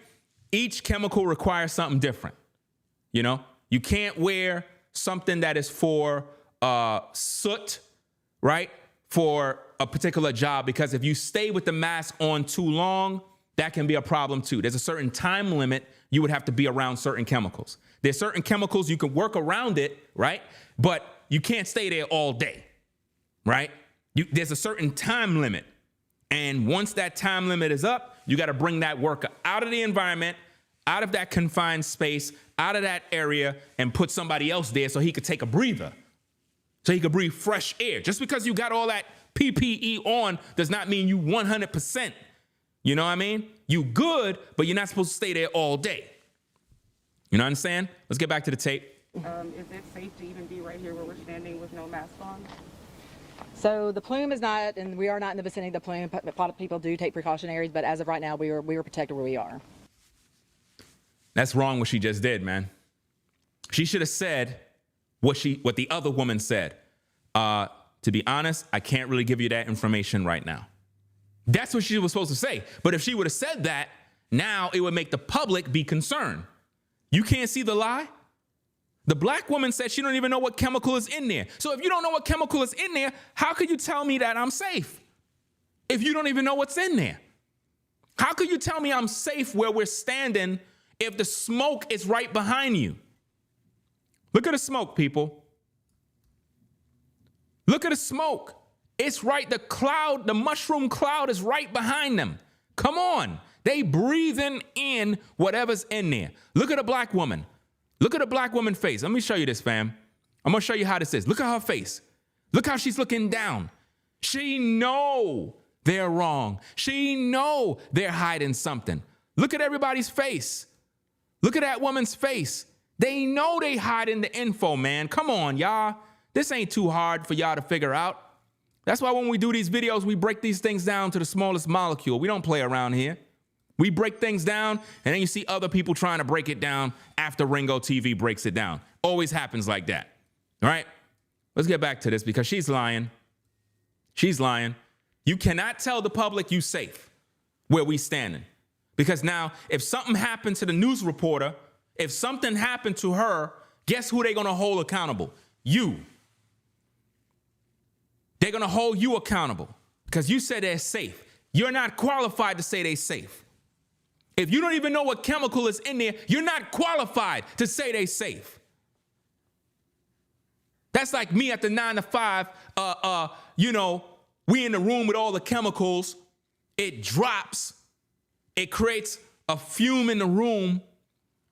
Each chemical requires something different. You can't wear something that is for soot, right? For a particular job, because if you stay with the mask on too long, that can be a problem too. There's a certain time limit you would have to be around certain chemicals. There's certain chemicals you can work around it, right? But you can't stay there all day, right? There's a certain time limit. And once that time limit is up, you got to bring that worker out of the environment, out of that confined space, out of that area, and put somebody else there so he could take a breather, so he could breathe fresh air. Just because you got all that PPE on does not mean you 100%. You know what I mean? You good, but you're not supposed to stay there all day. You know what I'm saying? Let's get back to the tape. Is it safe to even be right here where we're standing with no mask on? So the plume is not, and we are not in the vicinity of the plume. A lot of people do take precautionaries, but as of right now, we are protected where we are. That's wrong what she just did, man. She should have said what the other woman said. To be honest, I can't really give you that information right now. That's what she was supposed to say. But if she would have said that, now it would make the public be concerned. You can't see the lie? The black woman said she don't even know what chemical is in there. So if you don't know what chemical is in there, how could you tell me that I'm safe? If you don't even know what's in there? How could you tell me I'm safe where we're standing if the smoke is right behind you? Look at the smoke, people. Look at the smoke. It's right, the mushroom cloud is right behind them. Come on. They breathing in whatever's in there. Look at a black woman. Look at a black woman's face. Let me show you this, fam. I'm gonna show you how this is. Look at her face. Look how she's looking down. She know they're wrong. She know they're hiding something. Look at everybody's face. Look at that woman's face. They know they hiding the info, man. Come on, y'all. This ain't too hard for y'all to figure out. That's why when we do these videos, we break these things down to the smallest molecule. We don't play around here. We break things down, and then you see other people trying to break it down after Ringo TV breaks it down. Always happens like that. All right? Let's get back to this because she's lying. She's lying. You cannot tell the public you safe where we standing. Because now, if something happened to the news reporter, if something happened to her, guess who they're going to hold accountable? You. They're going to hold you accountable because you said they're safe. You're not qualified to say they're safe. If you don't even know what chemical is in there, you're not qualified to say they're safe. That's like me at the 9 to 5, we in the room with all the chemicals. It drops. It creates a fume in the room.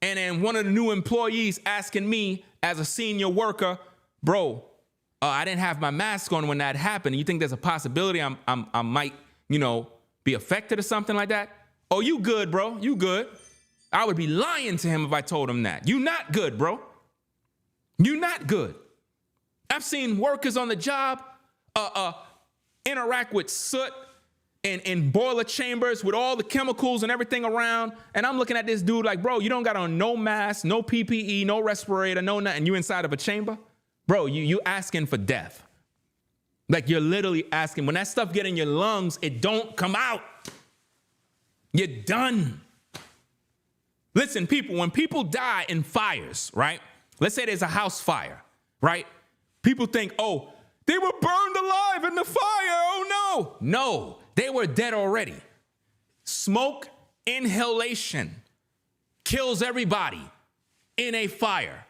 And then one of the new employees asking me as a senior worker, bro, I didn't have my mask on when that happened. You think there's a possibility I might, be affected or something like that? Oh, you good, bro. You good. I would be lying to him if I told him that. You not good, bro. You not good. I've seen workers on the job interact with soot in boiler chambers with all the chemicals and everything around. And I'm looking at this dude like, bro, you don't got on no mask, no PPE, no respirator, no nothing. You inside of a chamber? Bro, you asking for death. Like you're literally asking. When that stuff get in your lungs, it don't come out. You're done. Listen, people, when people die in fires, right? Let's say there's a house fire right? People think, oh, they were burned alive in the fire. Oh, no. No, they were dead already. Smoke inhalation kills everybody in a fire.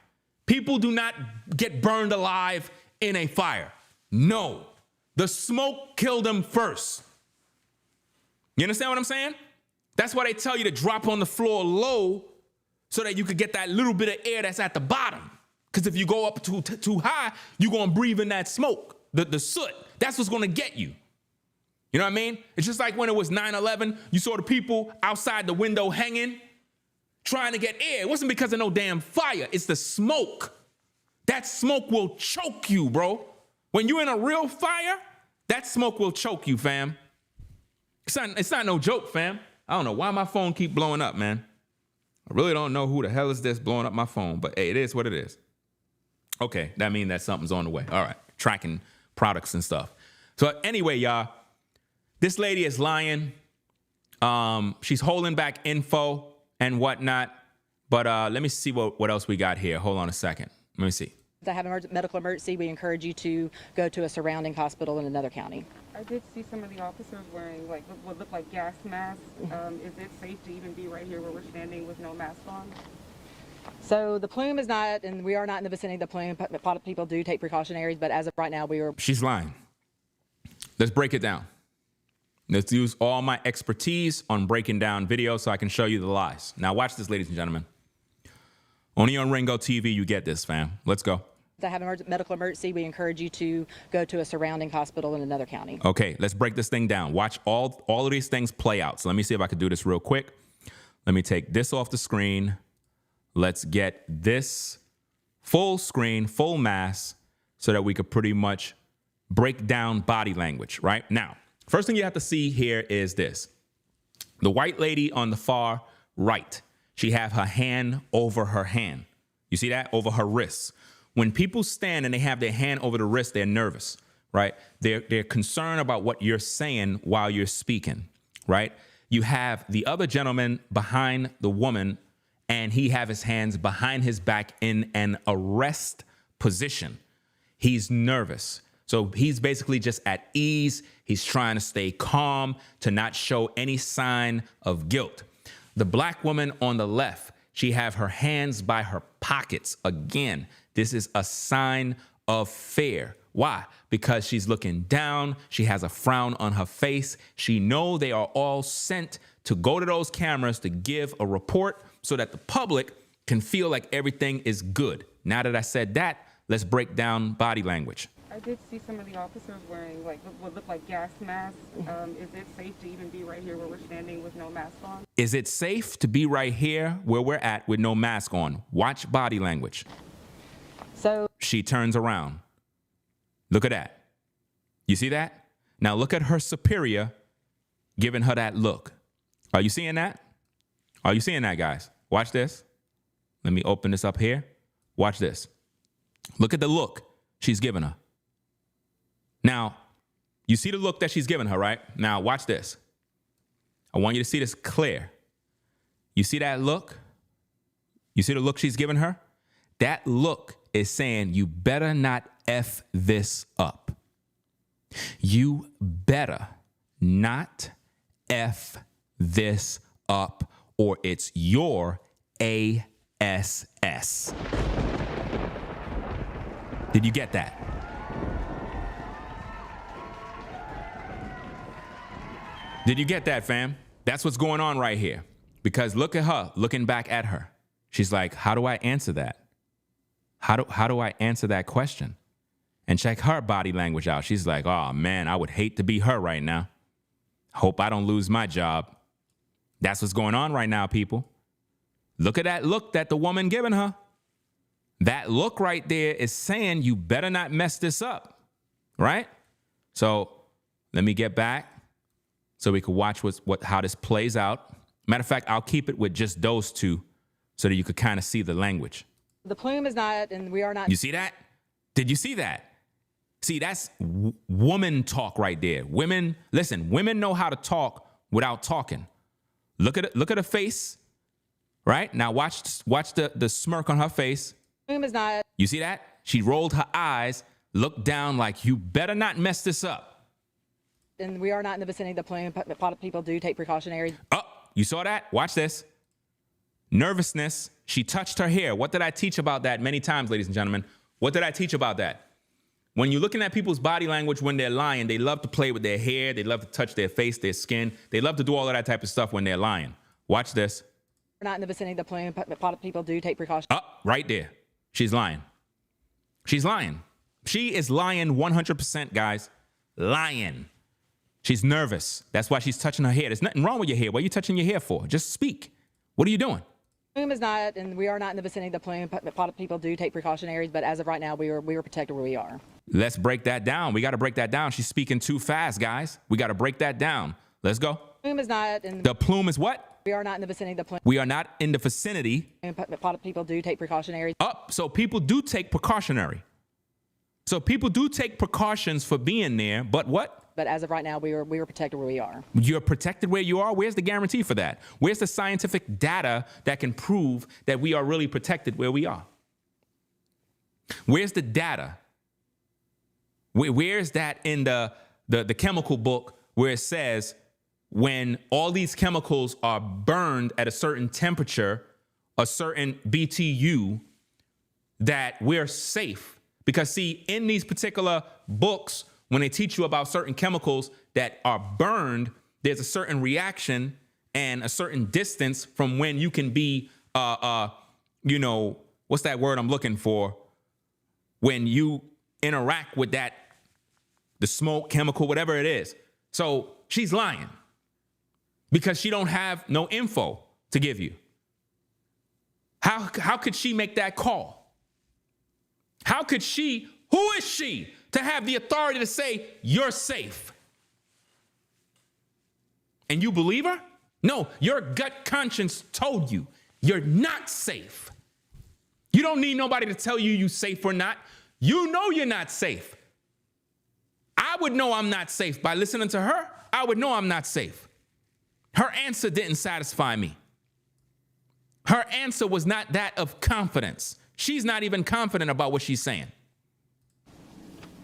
People do not get burned alive in a fire. No, the smoke killed them first. You understand what I'm saying? That's why they tell you to drop on the floor low so that you could get that little bit of air that's at the bottom. Because if you go up too high, you're going to breathe in that smoke, the soot. That's what's going to get you. You know what I mean? It's just like when it was 9/11, you saw the people outside the window hanging, trying to get air. It wasn't because of no damn fire. It's the smoke. That smoke will choke you, bro. When you're in a real fire, that smoke will choke you, fam. It's not no joke, fam. I don't know why my phone keep blowing up, man. I really don't know who the hell is this blowing up my phone, but hey, it is what it is. Okay, that means that something's on the way. All right, tracking products and stuff. So anyway, y'all, this lady is lying. She's holding back info and whatnot. But let me see what else we got here. Hold on a second. Let me see. If they have a medical emergency, we encourage you to go to a surrounding hospital in another county. I did see some of the officers wearing like what looked like gas masks. Is it safe to even be right here where we're standing with no mask on? So the plume is not, and we are not in the vicinity of the plume. A lot of people do take precautionaries, but as of right now, we are. She's lying. Let's break it down. Let's use all my expertise on breaking down video so I can show you the lies. Now watch this, ladies and gentlemen. Only on Ringo TV you get this, fam. Let's go. If they have a medical emergency, we encourage you to go to a surrounding hospital in another county. Okay, let's break this thing down. Watch all of these things play out. So let me see if I can do this real quick. Let me take this off the screen. Let's get this full screen, full mass, so that we could pretty much break down body language, right? Now, first thing you have to see here is this. The white lady on the far right, she have her hand over her hand. You see that? Over her wrists. When people stand and they have their hand over the wrist, they're nervous, right? They're concerned about what you're saying while you're speaking, right? You have the other gentleman behind the woman, and he have his hands behind his back in an arrest position. He's nervous. So he's basically just at ease. He's trying to stay calm to not show any sign of guilt. The black woman on the left, she have her hands by her pockets. Again, this is a sign of fear. Why? Because she's looking down. She has a frown on her face. She know they are all sent to go to those cameras to give a report so that the public can feel like everything is good. Now that I said that, let's break down body language. I did see some of the officers wearing like what looked like gas masks. Is it safe to even be right here where we're standing with no mask on? Is it safe to be right here where we're at with no mask on? Watch body language. So she turns around. Look at that. You see that? Now look at her superior giving her that look. Are you seeing that? Are you seeing that, guys? Watch this. Let me open this up here. Watch this. Look at the look she's giving her. Now, you see the look that she's giving her, right? Now, watch this. I want you to see this clear. You see that look? You see the look she's giving her? That look is saying, you better not F this up. You better not F this up, or it's your ASS. Did you get that? Did you get that, fam? That's what's going on right here. Because look at her, looking back at her. She's like, how do I answer that? How do I answer that question? And check her body language out. She's like, oh man, I would hate to be her right now. Hope I don't lose my job. That's what's going on right now, people. Look at that look that the woman giving her. That look right there is saying you better not mess this up, right? So let me get back so we can watch how this plays out. Matter of fact, I'll keep it with just those two so that you could kind of see the language. the plume is not, and we are not. You see that? Did you see that? See, that's woman talk right there. Women, listen, women know how to talk without talking. Look at her face, right? Now watch the smirk on her face. Plume is not. You see that? She rolled her eyes, looked down like, you better not mess this up. And we are not in the vicinity of the plume. A lot of people do take precautionary. Oh, you saw that? Watch this. Nervousness. She touched her hair. What did I teach about that many times, ladies and gentlemen? What did I teach about that? When you're looking at people's body language when they're lying, they love to play with their hair. They love to touch their face, their skin. They love to do all of that type of stuff when they're lying. Watch this. We're not in the vicinity of the plume. A lot of people do take precautions. Oh, right there. She's lying. She's lying. She is lying 100%, guys. Lying. She's nervous. That's why she's touching her hair. There's nothing wrong with your hair. What are you touching your hair for? Just speak. What are you doing? Plume is not, and we are not in the vicinity of the plume. A lot of people do take precautionaries, but as of right now, we were protected where we are. Let's break that down. We got to break that down. She's speaking too fast, guys. We got to break that down. Let's go. Plume is not, and The plume is what? we are not in the vicinity of the plume. We are not in the vicinity. A lot of people do take precautionary. So people do take precautionary. So people do take precautions for being there, but what? But as of right now, we were protected where we are. You're protected where you are? Where's the guarantee for that? Where's the scientific data that can prove that we are really protected where we are? Where's the data? Where's that in the chemical book where it says when all these chemicals are burned at a certain temperature, a certain BTU, that we're safe? Because see, in these particular books, when they teach you about certain chemicals that are burned, there's a certain reaction and a certain distance from when you can be, what's that word I'm looking for? When you interact with that, the smoke, chemical, whatever it is. So she's lying because she don't have no info to give you. How could she make that call? How could she, who is she to have the authority to say you're safe? And you believe her? No, your gut conscience told you you're not safe. You don't need nobody to tell you you're safe or not. You know you're not safe. I would know I'm not safe by listening to her. I would know I'm not safe. Her answer didn't satisfy me. Her answer was not that of confidence. She's not even confident about what she's saying.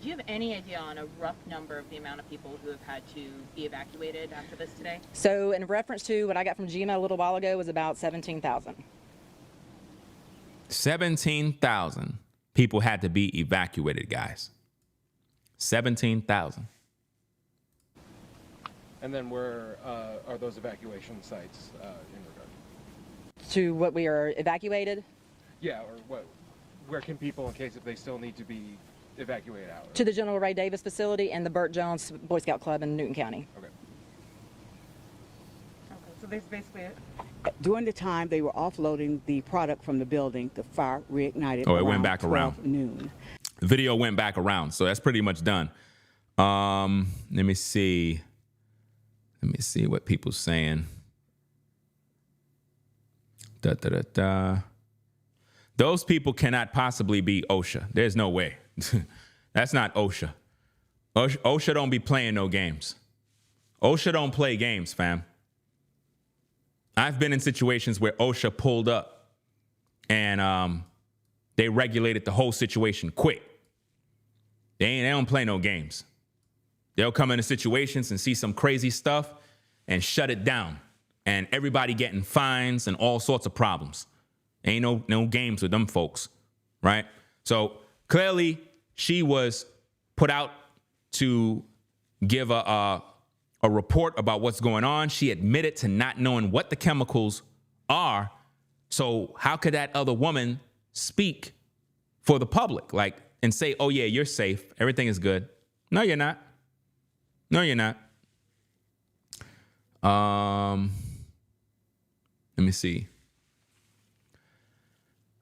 Do you have any idea on a rough number of the amount of people who have had to be evacuated after this today? So in reference to what I got from GMA a little while ago was about 17,000. 17,000 people had to be evacuated, guys. 17,000. And then where are those evacuation sites in regard? To what we are evacuated? Yeah, or where can people, in case if they still need to be evacuated out? To the General Ray Davis facility and the Burt Jones Boy Scout Club in Newton County. Okay. Okay, so that's basically it. During the time they were offloading the product from the building, the fire reignited. Oh, it went around back around. 12 noon. The video went back around, so that's pretty much done. Let me see. Let me see what people's saying. Those people cannot possibly be OSHA. There's no way. That's not OSHA. OSHA don't be playing no games. OSHA don't play games, fam. I've been in situations where OSHA pulled up and they regulated the whole situation quick. They don't play no games. They'll come into situations and see some crazy stuff and shut it down. And everybody getting fines and all sorts of problems. Ain't no games with them folks, right? So clearly she was put out to give a report about what's going on. She admitted to not knowing what the chemicals are. So how could that other woman speak for the public, like, and say, oh yeah, you're safe, everything is good? No, you're not. No, you're not. Let me see.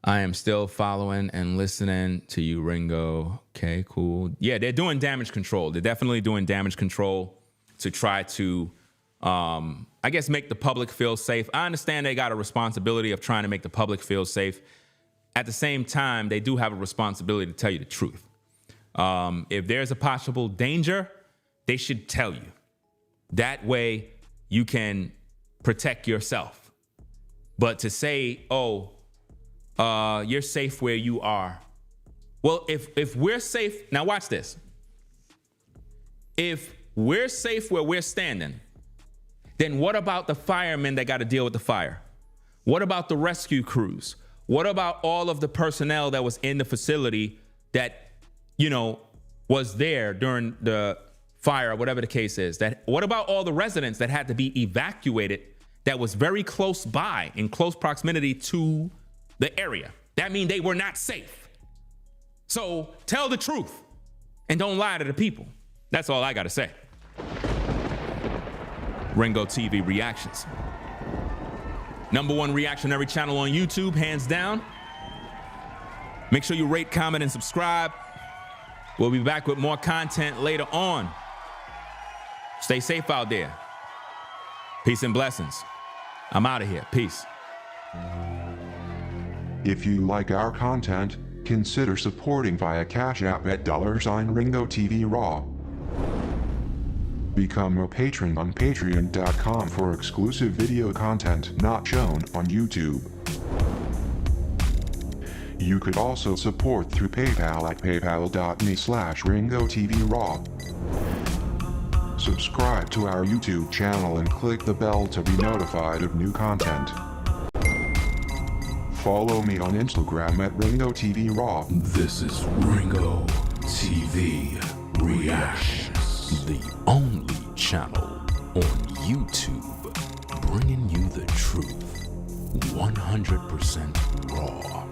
I am still following and listening to you, Ringo. Okay, cool. Yeah, they're doing damage control. They're definitely doing damage control to try to, I guess, make the public feel safe. I understand they got a responsibility of trying to make the public feel safe. At the same time, they do have a responsibility to tell you the truth. If there's a possible danger, they should tell you. That way you can protect yourself. But to say, oh, you're safe where you are, Well, if we're safe, now watch this. If we're safe where we're standing, then what about the firemen that got to deal with the fire? What about the rescue crews? What about all of the personnel that was in the facility that, you know, was there during the fire, or whatever the case is? What about all the residents that had to be evacuated that was very close by, in close proximity to the area? That means they were not safe. So tell the truth and don't lie to the people. That's all I got to say. Ringo TV reactions. #1 reactionary channel on YouTube, hands down. Make sure you rate, comment, and subscribe. We'll be back with more content later on. Stay safe out there. Peace and blessings. I'm out of here. Peace. If you like our content, consider supporting via Cash App at $Ringo TV Raw. Become a patron on patreon.com for exclusive video content not shown on YouTube. You could also support through PayPal at paypal.me/Ringo TV Raw. Subscribe to our YouTube channel and click the bell to be notified of new content. Follow me on Instagram at Ringo TV Raw. This is Ringo TV Reactions, the only channel on YouTube bringing you the truth 100% raw.